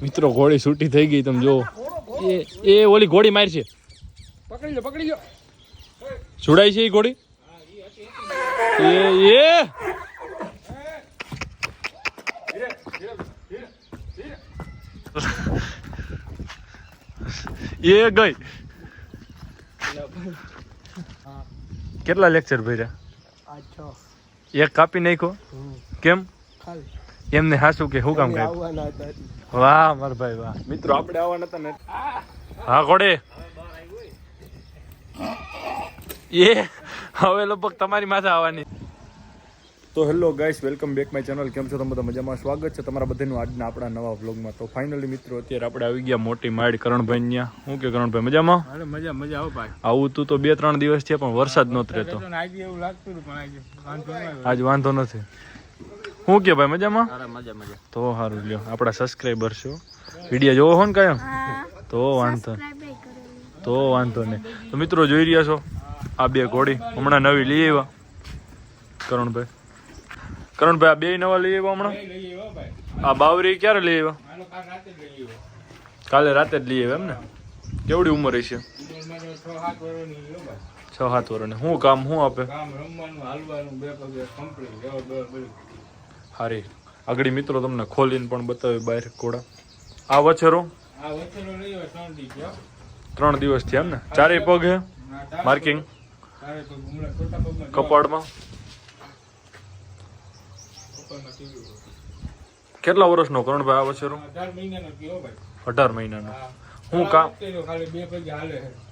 મિત્રો ઘોડી છૂટી થઈ ગઈ, તમે જો એ ઓલી ઘોડી મારી છે, પકડી લો છોડાઈ છે એ ઘોડી. એ ગઈ. કેટલા લેક્ચર ભર્યા? એક કાપી નાખ્યો. કેમ? એમને હાસું કે શું કામ કાપ્યું? વાહ માર ભાઈ વાહ. મિત્રો આપણે આવવા નતા ને. હા ઘોડે એ હવે લગભગ તમારી માથે આવવાની. તો hello guys, welcome back my channel. કેમ છો તમે બધા? મજામાં? સ્વાગત છે તમારા બધાનું આજના આપણા નવા વ્લોગમાં. તો ફાઇનલી મિત્રો અત્યારે આપણે આવી ગયા મોટી માડ કરણભાઈ ત્યાં. શું કે કરણભાઈ મજામાં? મજા આવો ભાઈ. આવું તું તો 2-3 દિવસ થયા પણ વરસાદ નહોતો રહેતો. આજ વાંધો નથી. શું કે ભાઈ મજામાં? તો સારું લ્યો. આપણા સબસ્ક્રાઈબર છો, વિડીયો જોવો હો ને કાયમ, તો વાંધો નહીં. તો મિત્રો જોઈ રહ્યા છો આ બે ઘોડી હમણાં નવી લઈ આવ્યા કરણભાઈ. આ બે નવા લઈ આવ્યા હમણાં. આ બાવરી ક્યારે લઈ આવ્યા? કાલે રાતે જ લઈ આવ્યા એમ ને? કેવડી ઉંમર હશે? 6-7 વર્ષની. શું કામ શું આપે? હારી આગળ મિત્રો તમને ખોલીને પણ બતાવ્યું બહાર ઘોડા. આ વછેરો 3 દિવસ થયા એમ ને? 4 પગ હે માર્કિંગ કપાળમાં. કેટલા વર્ષનો કરણભાઈ આ વછેરો? 18 મહિનાનો. શું કામ?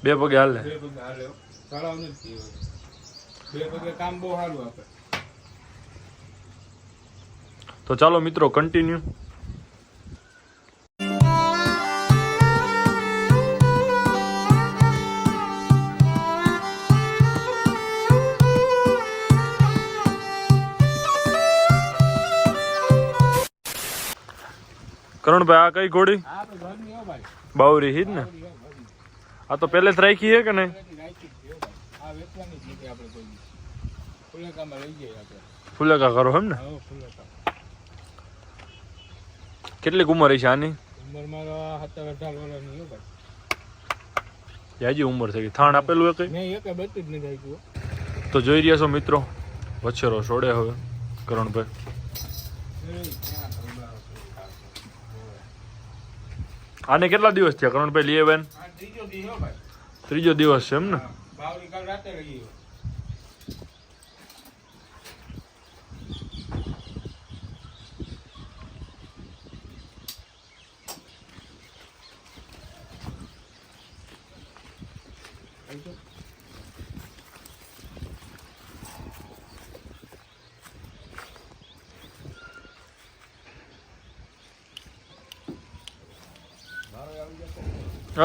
2 પગે હાલે. તો ચાલો મિત્રો કન્ટિન્યુ. કરણભાઈ આ કઈ ઘોડી? બાવરી હિજ ને? આ તો પહેલે જ રાખી છે કે નહીં? ફુલેકા કરો એમ ને? કેટલી ઉંમર છે આની? જાજી ઉંમર થઈ ગઈ. થાણ આપેલું તો જોઈ રહ્યા છો મિત્રો, વછેરો છોડે હવે કરણભાઈ. આને કેટલા દિવસ થયા કરણભાઈ લઈ આવ્યા? 3જો દિવસ છે એમ ને?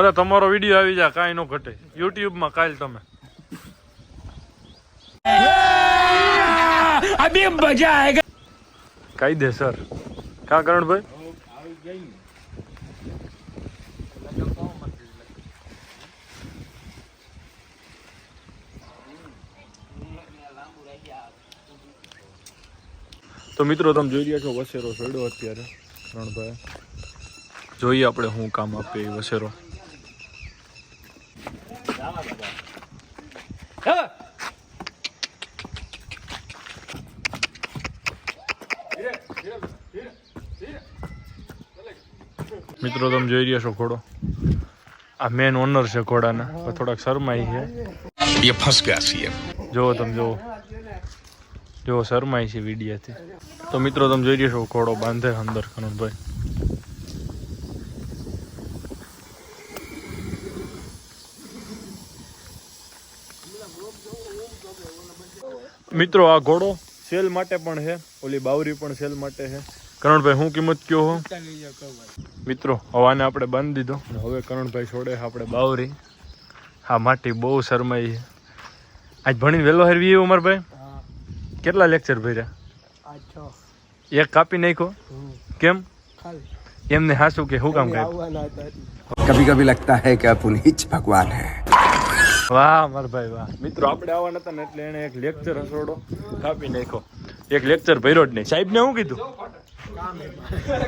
અરે તમારો વિડીયો આવી જાય, કાંઈ ન ઘટે. યુટ્યુબ માં કાલ તમે અભી મજા આયેગા. કાયદેસર કા કરણભાઈ? તો મિત્રો તમે જોઈ રહ્યા છો વછેરો છોડ્યો અત્યારે કરણભાઈ. જોઈએ આપણે શું કામ આપે એ વછેરો. મિત્રો તમે જોઈ રહ્યા છો ઘોડો. આ મેન ઓનર છે ઘોડાના, થોડાક શરમાઈ છે. ये फंस गया सीएम. જો તમે જો શરમાઈ છે વિડીયાથી. તો મિત્રો તમે જોઈ રહ્યા છો ઘોડો બાંધે અંદર કનોભાઈ. મિત્રો આ ઘોડો સેલ માટે પણ છે, ઓલી બાવરી પણ સેલ માટે છે. કરણભાઈ શું કિંમત કયો હો? મિત્રો હવાને આપણે બાંધી દીધો. હવે કરણભાઈ છોડે આપણે બાવરી. હા માટી બહુ શરમાઈ છે. આજ ભણીને વહેલો હારવી એવું અમારભાઈ? કેટલા લેક્ચર ભર્યા? એક કાપી નાખ્યો. કેમ? એમને હાસું કે શું કામ કાપ્યું? કભી કભી લગતા હૈ કે અપુન હિચ ભગવાન હૈ. વાહ માર ભાઈ વાહ. મિત્રો આપણે આવવા નતા ને એટલે એને એક લેક્ચર હસોડો કાપી નાખ્યો. એક લેક્ચર ભર્યો જ નહીં. સાહેબ ને શું કીધું?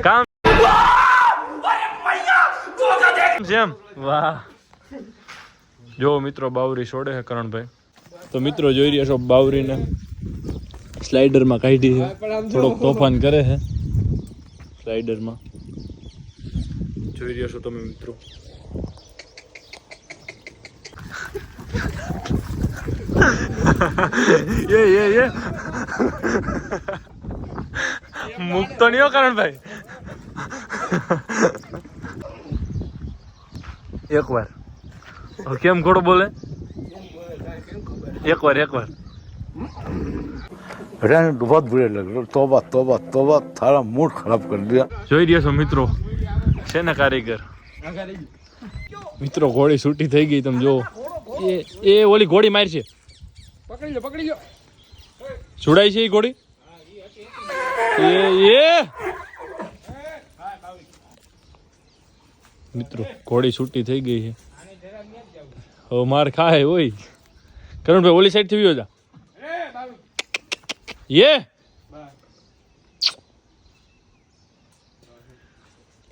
કામ સેમ વાહ જો મિત્રો બાવરી છોડે છે કરણભાઈ તો મિત્રો જોઈ રહ્યા છો બાવરીને સ્લાઇડરમાં કાઢી છે થોડોક તોફાન કરે છે સ્લાઇડરમાં જોઈ રહ્યા છો તમે મિત્રો ये मुक्त नहीं हो करण भाई एक बार और केम घोड़ो बोले एक बार बेटा बहुत बुरे लग रहे तोबा तोबा तोबा थारा मूड खराब कर दिया જોઈ રહ્યા છો મિત્રો છે ને કારીગર મિત્રો ઘોડી છૂટી થઈ ગઈ તમે જો એ ઓલી ઘોડી મારી છે પકડી લો છોડાઈ છે એ ઘોડી એ મિત્રો ઘોડી છૂટી થઈ ગઈ છે હવે માર ખાય હોય કરણભાઈ ઓલી સાઈડ થી વિયો જા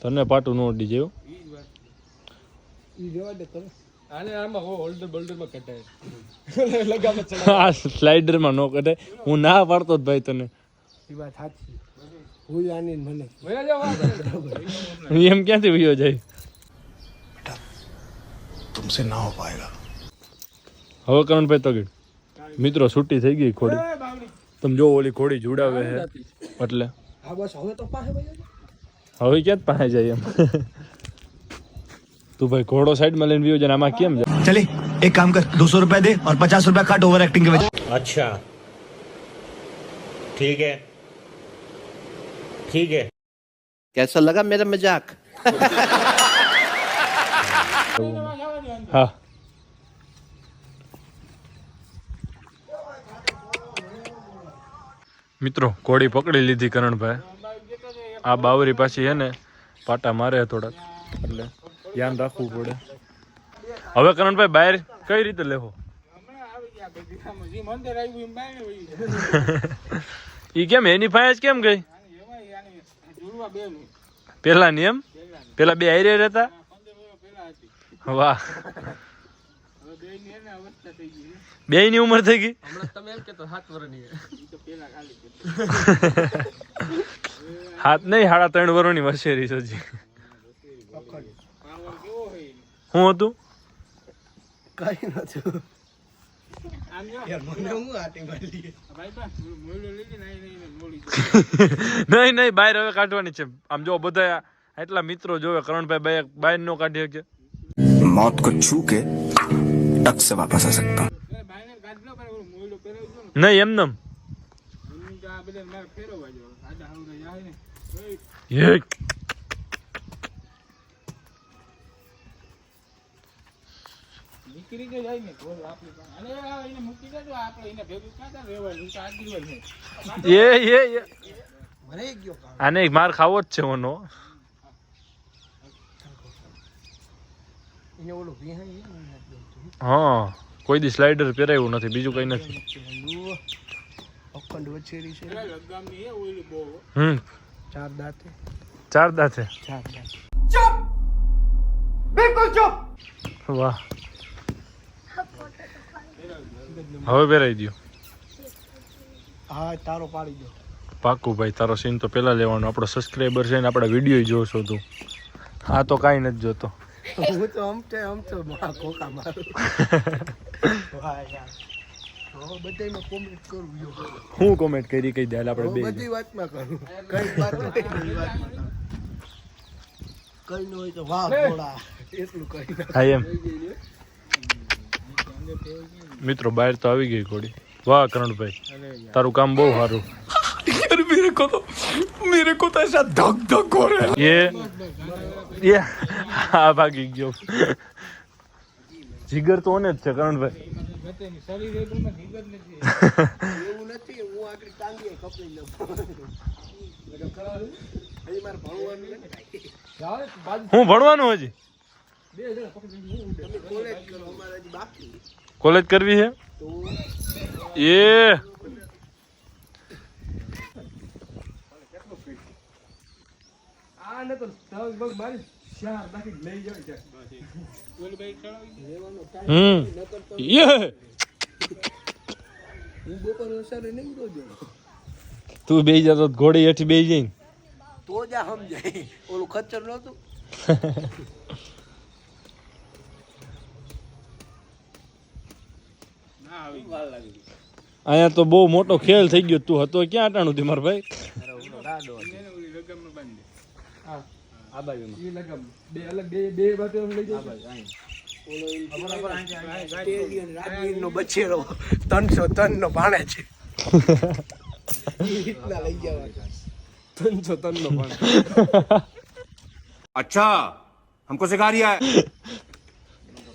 તને પાટું નો ડી જેવું આ સ્લાઇડર માં નો કઢે હું ના પાડતો જ ભાઈ તને એમ ક્યાંથી વિયો જાય तुमसे ना हो पाएगा હવે કરણભાઈ તગડ મિત્રો છૂટી થઈ ગઈ ઘોડી તમે જો ઓલી ઘોડી જોડાવે છે એટલે હવે ક્યાં પાસે જાય એમ તું ભાઈ ઘોડો સાઈડ માં લઈને વિયો જાય આમાં કેમ જાય चले एक काम कर 200 रुपए दे और 50 रुपए काट ओवर एक्टिंग के वजह अच्छा ठीक है ठीक है कैसा लगा मेरा मजाक હા મિત્રો ઘોડી પકડી લીધી કરણભાઈ આ બાવરી પાછી હે ને પાટા મારે થોડાક એટલે ધ્યાન રાખવું પડે હવે કરણભાઈ બહાર કઈ રીતે લેવો ઈ કેમ એની ફાય કેમ ગઈ પેલા ની એમ પેલા બે હારે રહેતા વાહ બે ની ઉંમર થઈ ગઈ હાથ નહીં 3.5 વર્ષની વસેરી છે હજી શું હતું નહીં બહાર હવે કાઢવાની છે આમ જો બધા એટલા મિત્રો જોવે કરણભાઈ બહાર નો કાઢી શકે मौत को छू के टक से वापस आ सकता हूँ નહીં એમનેમ આને માર ખાવો જ છે ઓનો હા કોઈ દી સ્લાઇડર પહેરાયું નથી બીજું કઈ નથી ચાર દાંતે વાહ હવે પહેરાઈ દો પાકું ભાઈ તારો સીન તો પેલા લેવાનો આપણો સબસ્ક્રાઈબર છે ને આપણા વિડીયો જોશો તું આ તો કાંઈ નથી જોતો હું કોમેન્ટ કરી કઈ દે આપણે બે બધી વાતમાં કરું કઈ વાત કઈ ન હોય તો વાહ ઘોડા એટલું કહી હા એમ મિત્રો બહાર તો આવી ગઈ ઘોડી વાહ કરણભાઈ તારું કામ બહુ સારું मेरे को तो ऐसा धक धक हो रहा है ये હા ભાગી ગયો જીગર તો ઓને જ છે કરણભાઈ હું ભણવાનું હજી કોલેજ કરવી છે એ યે તું બેસી જતો ઘોડી હેઠી બેસી જઈને તો જા સમજાય ઓલું ખચ્ચર નહોતું અહીંયા તો બહુ મોટો ખેલ થઈ ગયો તું હતો ક્યાં અટાણું હતી મારા ભાઈ નો બછેરો 300 ટન નો ભાણે છે લઈ જવા 300 ટન નો ભાણે अच्छा हमको सिखा रिया है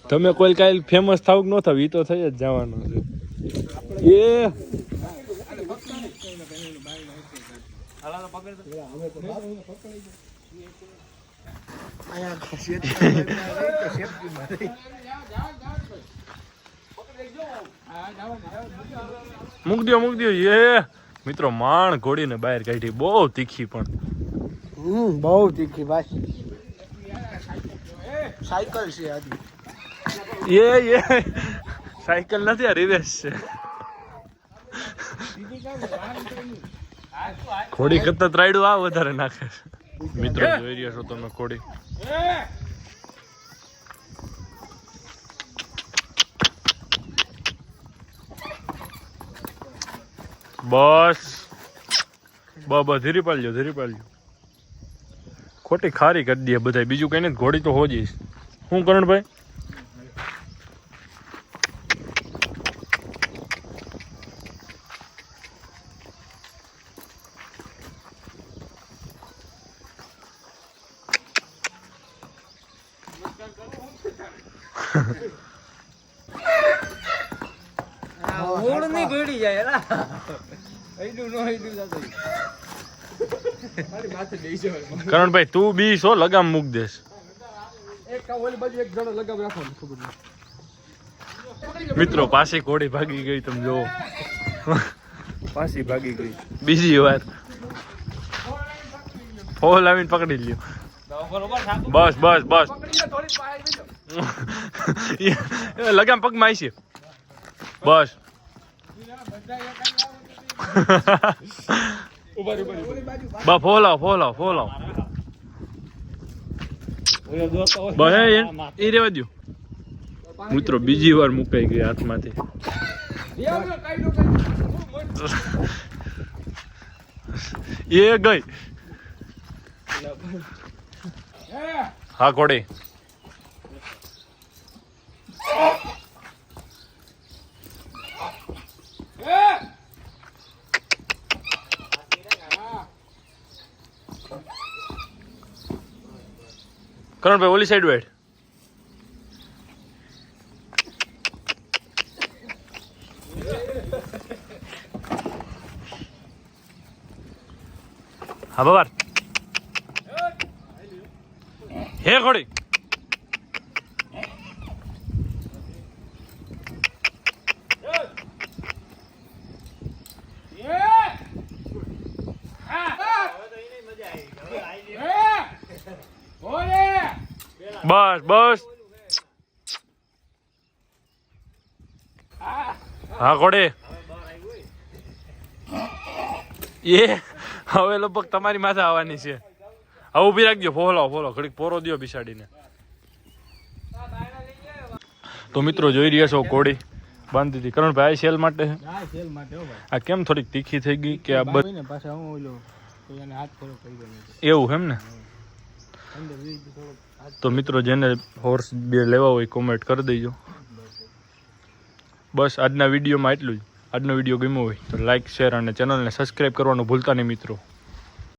તમે કોઈ કાંઈ ફેમસ થાવ કે ન થાવ એ તો થઈ જ જવાનું છે એ મૂક દો એ મિત્રો માણ ઘોડીને બહાર કાઢી બહુ તીખી પણ બહુ તીખી ભાઈ સાયકલ છે આજી એ સાયકલ નથી આ રિવેશ છે ઘોડી કરતા ત્રાયડું આ વધારે નાખે છે મિત્રો જોઈ રહ્યા છો તમે ઘોડી બસ ધીરી પાડજો ખોટી ખારી કરી દે બધા બીજું કઈ નહીં ઘોડી તો હો જઈશ હું કરણભાઈ કરણભાઈ તું બી છો લગામ મૂક દેશ મિત્રો પાછી ઘોડી ભાગી ગઈ તમે જો પાછી ભાગી ગઈ બીજી વાર ફોલ આવીને પકડી લ્યો બસ લગામ પગમાં આવી છે બસ બસ ફોલાવ બસ એ રેવા દો મિત્રો બીજી વાર મુકાઈ ગઈ હાથમાંથી એ ગઈ હા ઘોડી કરણભાઈ ઓલી સાઈડ વેઠ હા બાબર હે ઘોડી બસ હા ઘોડે એ હવે લગભગ તમારી માથે આવવાની છે હવે ઊભી રાખજો ફોલો ઘડીક પોરો દો બિસાડીને તો મિત્રો જોઈ રહ્યા છો ઘોડી બાંધી હતી કરણભાઈ આ સેલ માટે આ કેમ થોડીક તીખી થઈ ગઈ કે આ એવું એમ ને તો મિત્રો જેને હોર્સ બે લેવા હોય કોમેન્ટ કરી દેજો બસ આજના વિડીયોમાં એટલું જ આજનો વિડીયો ગમ્યો હોય તો લાઈક શેર અને ચેનલને સબસ્ક્રાઈબ કરવાનું ભૂલતા નહીં મિત્રો